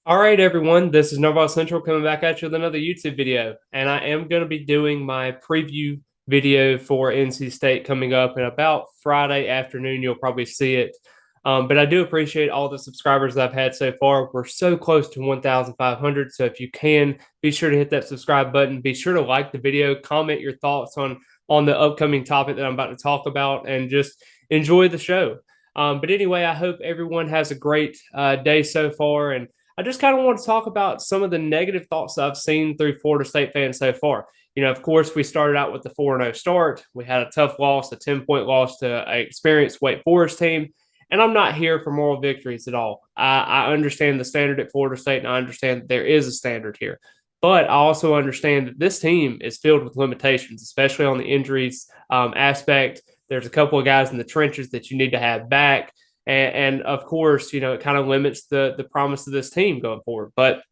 All right, everyone, this is norvellcentral coming back at you with another YouTube video. And I am going to be doing my preview video for NC State coming up in about Friday afternoon. You'll probably see it. But I do appreciate all the subscribers that I've had so far. We're so close to 1,500. So if you can, be sure to hit that subscribe button. Be sure to like the video, comment your thoughts on the upcoming topic that I'm about to talk about, and just enjoy the show. But anyway, I hope everyone has a great day so far. And I just kind of want to talk about some of the negative thoughts I've seen through Florida State fans so far. Of course, we started out with the 4-0 start. We had a tough loss, a 10-point loss to an experienced Wake Forest team. And I'm not here for moral victories at all. I understand the standard at Florida State, and I understand that there is a standard here. But I also understand that this team is filled with limitations, especially on the injuries aspect. There's a couple of guys in the trenches that you need to have back. And of course, it kind of limits the promise of this team going forward. But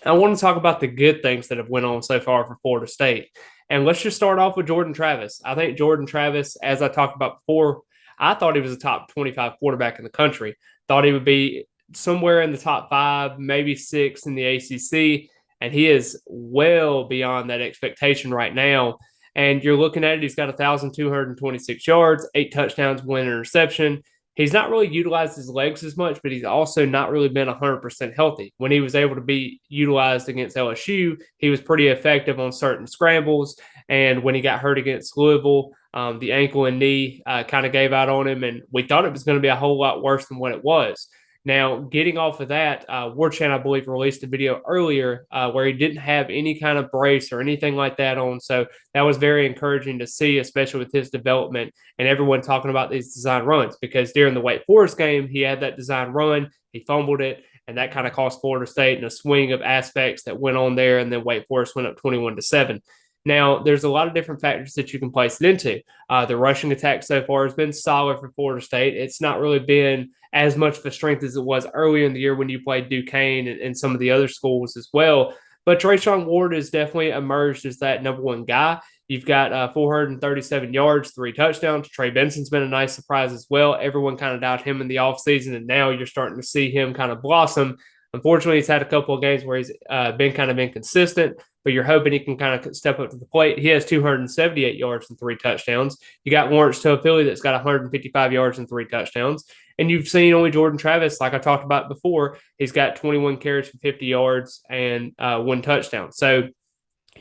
I want to talk about the good things that have went on so far for Florida State. And let's just start off with Jordan Travis. I think Jordan Travis, as I talked about before, I thought he was a top 25 quarterback in the country. Thought he would be somewhere in the top 5, maybe 6 in the ACC. And he is well beyond that expectation right now. And you're looking at it, he's got 1,226 yards, 8 touchdowns, 1 interception. He's not really utilized his legs as much, but he's also not really been 100% healthy. When he was able to be utilized against LSU, he was pretty effective on certain scrambles. And when he got hurt against Louisville, the ankle and knee kind of gave out on him, and we thought it was going to be a whole lot worse than what it was. Now, getting off of that, warchant, I believe, released a video earlier where he didn't have any kind of brace or anything like that on. So that was very encouraging to see, especially with his development and everyone talking about these design runs, because during the Wake Forest game, he had that design run, he fumbled it, and that kind of cost Florida State in a swing of aspects that went on there, and then Wake Forest went up 21-7. Now, there's a lot of different factors that you can place it into. The rushing attack so far has been solid for Florida State. It's not really been as much of a strength as it was earlier in the year when you played Duquesne and some of the other schools as well. But Trayshawn Ward has definitely emerged as that number one guy. You've got 437 yards, 3 touchdowns. Trey Benson's been a nice surprise as well. Everyone kind of doubted him in the offseason, and now you're starting to see him kind of blossom. Unfortunately, he's had a couple of games where he's been kind of inconsistent, but you're hoping he can kind of step up to the plate. He has 278 yards and 3 touchdowns. You got Lawrence Toafili that's got 155 yards and 3 touchdowns. And you've seen only Jordan Travis, like I talked about before, he's got 21 carries for 50 yards and 1 touchdown. So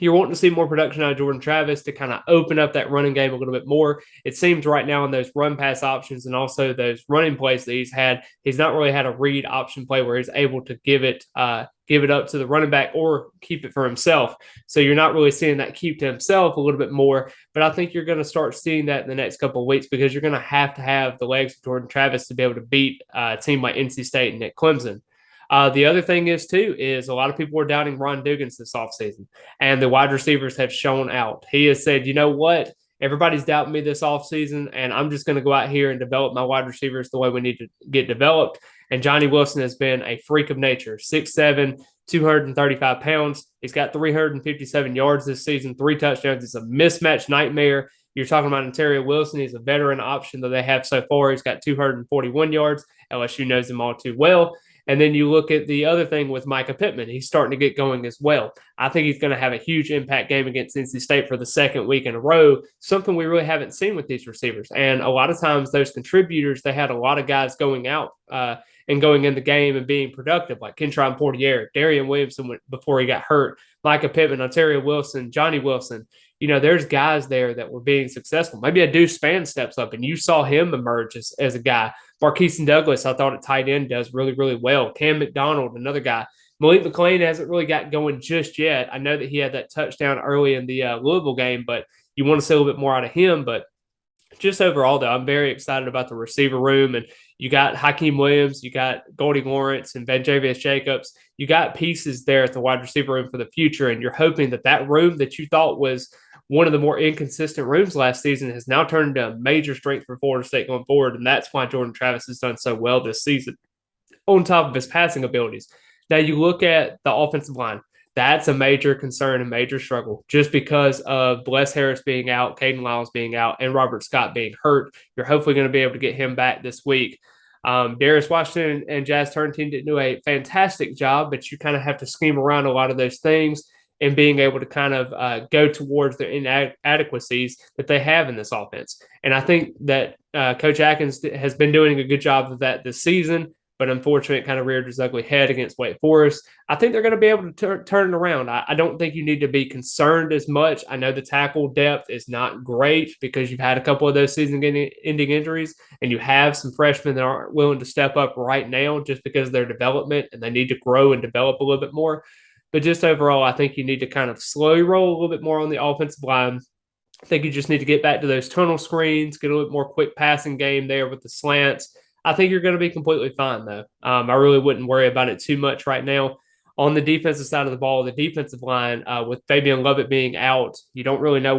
you're wanting to see more production out of Jordan Travis to kind of open up that running game a little bit more. It seems right now in those run pass options and also those running plays that he's not really had a read option play where he's able to give it up to the running back or keep it for himself. So you're not really seeing that keep to himself a little bit more. But I think you're going to start seeing that in the next couple of weeks, because you're going to have the legs of Jordan Travis to be able to beat a team like NC State and Nick Clemson. The other thing is, too, is a lot of people were doubting Ron Dugans this offseason, and the wide receivers have shown out. He has said, you know what? Everybody's doubting me this offseason, and I'm just going to go out here and develop my wide receivers the way we need to get developed. And Johnny Wilson has been a freak of nature, 6'7", 235 pounds. He's got 357 yards this season, 3 touchdowns. It's a mismatch nightmare. You're talking about Ontario Wilson. He's a veteran option that they have so far. He's got 241 yards. LSU knows him all too well. And then you look at the other thing with Micah Pittman. He's starting to get going as well. I think he's going to have a huge impact game against NC State for the second week in a row, something we really haven't seen with these receivers. And a lot of times those contributors, they had a lot of guys going out and going in the game and being productive, like Kentron Portier, Darian Williamson before he got hurt, Micah Pittman, Ontario Wilson, Johnny Wilson. There's guys there that were being successful. Maybe a Deuce Spann steps up, and you saw him emerge as a guy. Marquise Douglas, I thought at tight end, does really, really well. Cam McDonald, another guy. Malik McLean hasn't really got going just yet. I know that he had that touchdown early in the Louisville game, but you want to see a little bit more out of him. But just overall, though, I'm very excited about the receiver room. And you got Hakeem Williams, you got Goldie Lawrence and Vanjavius Jacobs. You got pieces there at the wide receiver room for the future, and you're hoping that room that you thought was one of the more inconsistent rooms last season has now turned into a major strength for Florida State going forward, and that's why Jordan Travis has done so well this season on top of his passing abilities. Now you look at the offensive line. That's a major concern and major struggle just because of Bless Harris being out, Caden Lyles being out, and Robert Scott being hurt. You're hopefully going to be able to get him back this week. Darius Washington and Jazz Turntine didn't do a fantastic job, but you kind of have to scheme around a lot of those things and being able to kind of go towards the inadequacies that they have in this offense. And I think that Coach Atkins has been doing a good job of that this season, but unfortunately, it kind of reared its ugly head against Wake Forest. I think they're going to be able to turn it around. I don't think you need to be concerned as much. I know the tackle depth is not great because you've had a couple of those season-ending injuries, and you have some freshmen that aren't willing to step up right now just because of their development, and they need to grow and develop a little bit more. But just overall, I think you need to kind of slowly roll a little bit more on the offensive line. I think you just need to get back to those tunnel screens, get a little bit more quick passing game there with the slants. I think you're going to be completely fine, though. I really wouldn't worry about it too much right now. On the defensive side of the ball, the defensive line, with Fabian Lovett being out, you don't really know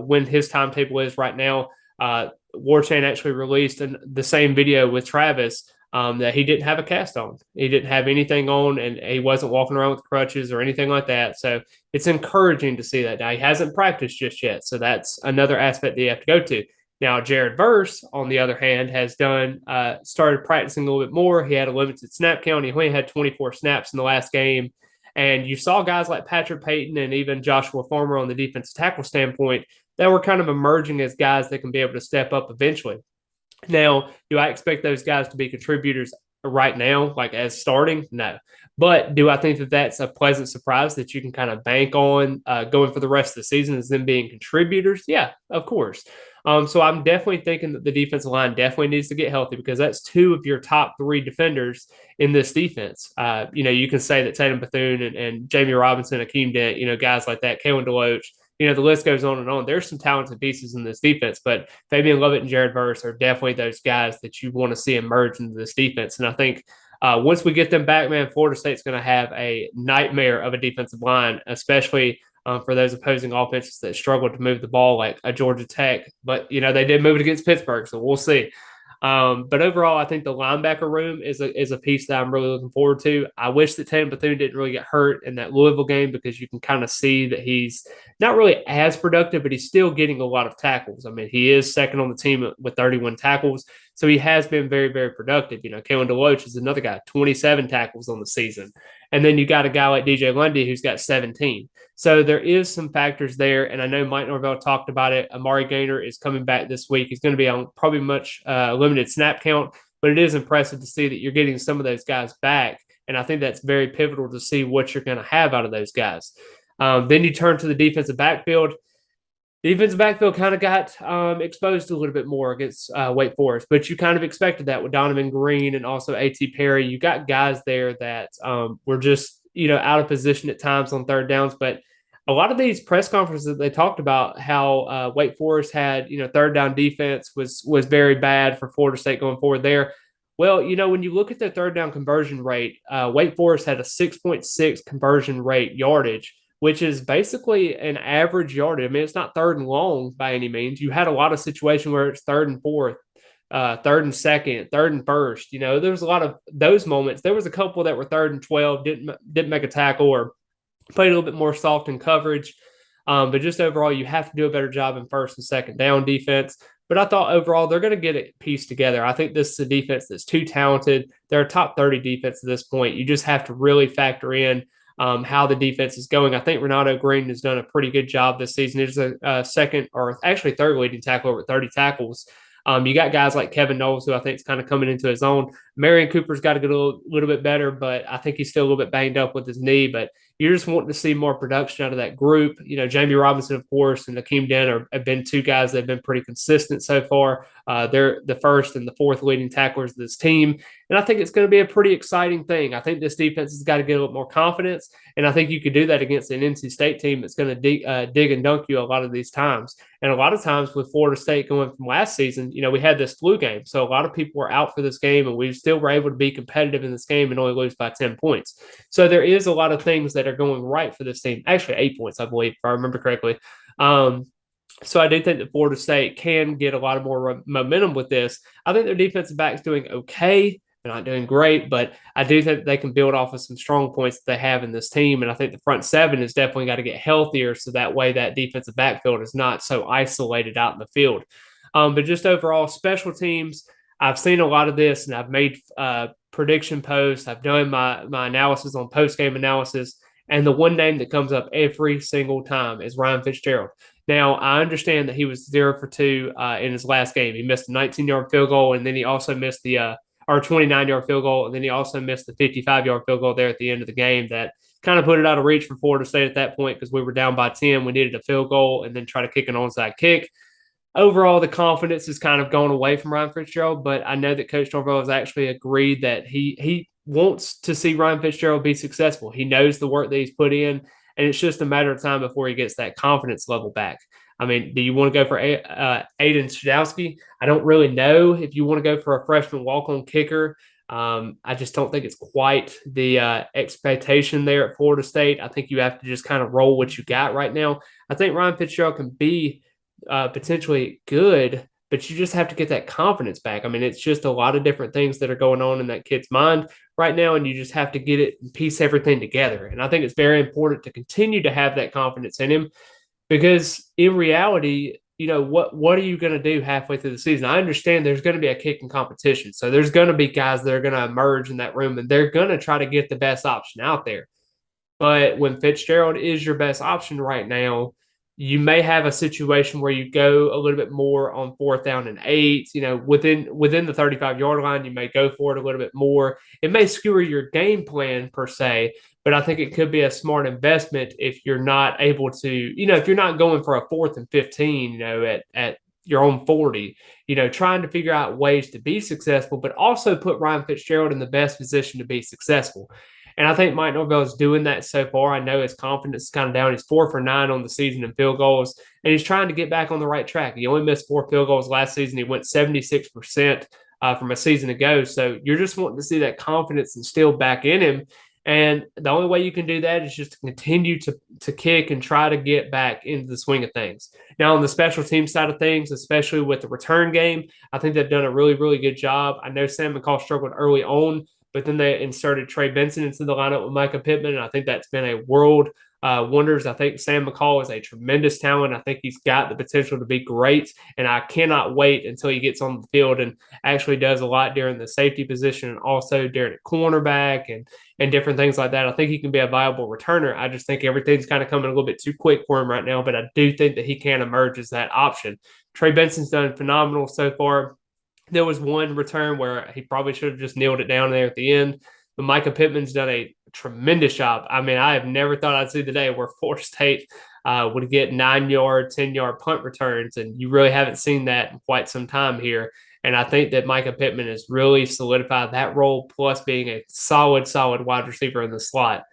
when his timetable is right now. Warchant actually released the same video with Travis that he didn't have a cast on. He didn't have anything on, and he wasn't walking around with crutches or anything like that. So it's encouraging to see that. Now, he hasn't practiced just yet, so that's another aspect that you have to go to. Now, Jared Verse, on the other hand, has started practicing a little bit more. He had a limited snap count. He only had 24 snaps in the last game. And you saw guys like Patrick Payton and even Joshua Farmer on the defensive tackle standpoint that were kind of emerging as guys that can be able to step up eventually. Now, do I expect those guys to be contributors right now, like as starting? No. But do I think that that's a pleasant surprise that you can kind of bank on going for the rest of the season as them being contributors? Yeah, of course. So I'm definitely thinking that the defensive line definitely needs to get healthy because that's two of your top three defenders in this defense. You can say that Tatum Bethune and Jamie Robinson, Akeem Dent, guys like that, Kalen DeLoach, the list goes on and on. There's some talented pieces in this defense, but Fabian Lovett and Jared Verse are definitely those guys that you want to see emerge into this defense. And I think once we get them back, man, Florida State's going to have a nightmare of a defensive line, especially for those opposing offenses that struggle to move the ball like a Georgia Tech. But, they did move it against Pittsburgh, so we'll see. But overall, I think the linebacker room is a piece that I'm really looking forward to. I wish that Tatum Bethune didn't really get hurt in that Louisville game because you can kind of see that he's not really as productive, but he's still getting a lot of tackles. I mean, he is second on the team with 31 tackles, so he has been very, very productive. Kalen DeLoach is another guy, 27 tackles on the season. And then you got a guy like DJ Lundy who's got 17. So there is some factors there, and I know Mike Norvell talked about it. Amari Gaynor is coming back this week. He's going to be on probably much limited snap count, but it is impressive to see that you're getting some of those guys back, and I think that's very pivotal to see what you're going to have out of those guys. Then you turn to the defensive backfield. The defensive backfield kind of got exposed a little bit more against Wake Forest, but you kind of expected that with Donovan Green and also A.T. Perry. You got guys there that were just, out of position at times on third downs, but a lot of these press conferences, they talked about how Wake Forest had, third down defense was very bad for Florida State going forward there. Well, when you look at their third down conversion rate, Wake Forest had a 6.6 conversion rate yardage, which is basically an average yardage. I mean, it's not third and long by any means. You had a lot of situations where it's third and fourth, third and second, third and first. There was a lot of those moments. There was a couple that were third and 12, didn't make a tackle or played a little bit more soft in coverage. But just overall, you have to do a better job in first and second down defense. But I thought overall they're going to get it pieced together. I think this is a defense that's too talented. They're a top 30 defense at this point. You just have to really factor in how the defense is going. I think Renato Green has done a pretty good job this season. He's a second or actually third leading tackler with 30 tackles. You got guys like Kevin Knowles, who I think is kind of coming into his own. Marion Cooper's got to get a little bit better, but I think he's still a little bit banged up with his knee. But you're just wanting to see more production out of that group. Jamie Robinson, of course, and Akeem Dent have been two guys that have been pretty consistent so far. They're the first and the fourth leading tacklers of this team. And I think it's going to be a pretty exciting thing. I think this defense has got to get a little more confidence. And I think you could do that against an NC State team that's going to dig and dunk you a lot of these times. And a lot of times with Florida State going from last season, we had this flu game. So a lot of people were out for this game, and we still were able to be competitive in this game and only lose by 10 points. So there is a lot of things that are going right for this team. Actually, 8 points, I believe, if I remember correctly. So I do think that Florida State can get a lot of more momentum with this. I think their defensive back's doing okay. They're not doing great, but I do think they can build off of some strong points that they have in this team. And I think the front seven has definitely got to get healthier so that way that defensive backfield is not so isolated out in the field. But just overall, special teams, I've seen a lot of this, and I've made prediction posts. I've done my analysis on post game analysis, and the one name that comes up every single time is Ryan Fitzgerald. Now, I understand that he was 0 for 2 in his last game. He missed a 19-yard field goal, and then he also missed the 29-yard field goal, and then he also missed the 55-yard field goal there at the end of the game that kind of put it out of reach for Florida State at that point because we were down by 10. We needed a field goal and then try to kick an onside kick. Overall, the confidence has kind of gone away from Ryan Fitzgerald, but I know that Coach Norvell has actually agreed that he wants to see Ryan Fitzgerald be successful. He knows the work that he's put in, and it's just a matter of time before he gets that confidence level back. I mean, do you want to go for Aiden Shadowski? I don't really know if you want to go for a freshman walk-on kicker. I just don't think it's quite the expectation there at Florida State. I think you have to just kind of roll what you got right now. I think Ryan Fitzgerald can be potentially good, but you just have to get that confidence back. I mean, it's just a lot of different things that are going on in that kid's mind right now, and you just have to get it and piece everything together. And I think it's very important to continue to have that confidence in him because in reality, what are you going to do halfway through the season? I understand there's going to be a kicking competition. So there's going to be guys that are going to emerge in that room, and they're going to try to get the best option out there. But when Fitzgerald is your best option right now, you may have a situation where you go a little bit more on 4th down and 8, within the 35-yard line, you may go for it a little bit more. It may skewer your game plan per se, but I think it could be a smart investment if you're not able to, if you're not going for a 4th and 15, at your own 40, trying to figure out ways to be successful, but also put Ryan Fitzgerald in the best position to be successful. And I think Mike Norvell is doing that so far. I know his confidence is kind of down. He's 4 for 9 on the season in field goals, and he's trying to get back on the right track. He only missed 4 field goals last season. He went 76% from a season ago. So you're just wanting to see that confidence instilled back in him. And the only way you can do that is just to continue to kick and try to get back into the swing of things. Now, on the special team side of things, especially with the return game, I think they've done a really, really good job. I know Sam McCall struggled early on, but then they inserted Trey Benson into the lineup with Micah Pittman, and I think that's been a world wonders. I think Sam McCall is a tremendous talent. I think he's got the potential to be great, and I cannot wait until he gets on the field and actually does a lot during the safety position and also during the cornerback and different things like that. I think he can be a viable returner. I just think everything's kind of coming a little bit too quick for him right now, but I do think that he can emerge as that option. Trey Benson's done phenomenal so far. There was one return where he probably should have just nailed it down there at the end. But Micah Pittman's done a tremendous job. I mean, I have never thought I'd see the day where Florida State would get 9-yard, 10-yard punt returns, and you really haven't seen that in quite some time here. And I think that Micah Pittman has really solidified that role, plus being a solid wide receiver in the slot.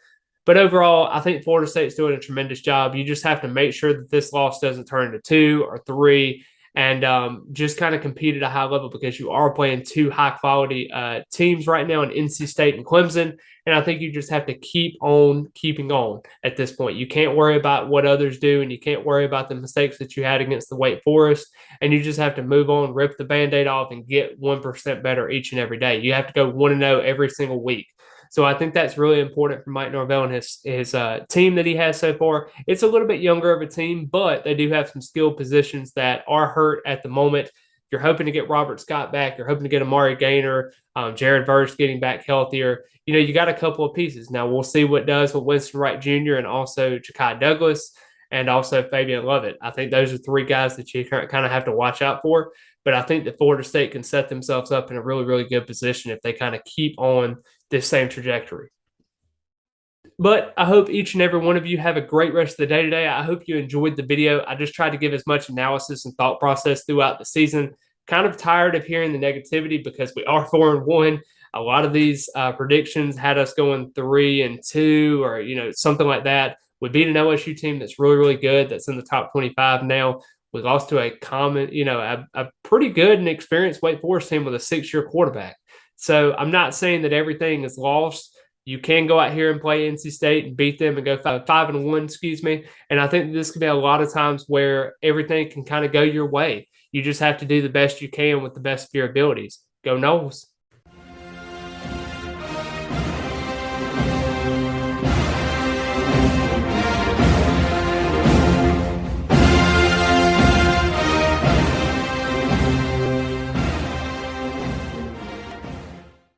But overall, I think Florida State's doing a tremendous job. You just have to make sure that this loss doesn't turn into 2 or 3 and just kind of compete at a high level because you are playing 2 high-quality teams right now in NC State and Clemson. And I think you just have to keep on keeping on at this point. You can't worry about what others do, and you can't worry about the mistakes that you had against the Wake Forest. And you just have to move on, rip the Band-Aid off, and get 1% better each and every day. You have to go 1-0 every single week. So I think that's really important for Mike Norvell and his team that he has so far. It's a little bit younger of a team, but they do have some skilled positions that are hurt at the moment. You're hoping to get Robert Scott back. You're hoping to get Amari Gaynor, Jared Verse getting back healthier. You got a couple of pieces. Now we'll see what does with Winston Wright Jr. and also Ja'Kai Douglas and also Fabian Lovett. I think those are 3 guys that you kind of have to watch out for. But I think that Florida State can set themselves up in a really, really good position if they kind of keep on this same trajectory. But I hope each and every one of you have a great rest of the day today. I hope you enjoyed the video. I just tried to give as much analysis and thought process throughout the season. Kind of tired of hearing the negativity because we are 4-1. A lot of these predictions had us going 3-2 or, something like that. We beat an LSU team that's really, really good, that's in the top 25 now. We lost to a pretty good and experienced Wake Forest team with a 6-year quarterback. So I'm not saying that everything is lost. You can go out here and play NC State and beat them and go 5-1, And I think this could be a lot of times where everything can kind of go your way. You just have to do the best you can with the best of your abilities. Go Noles.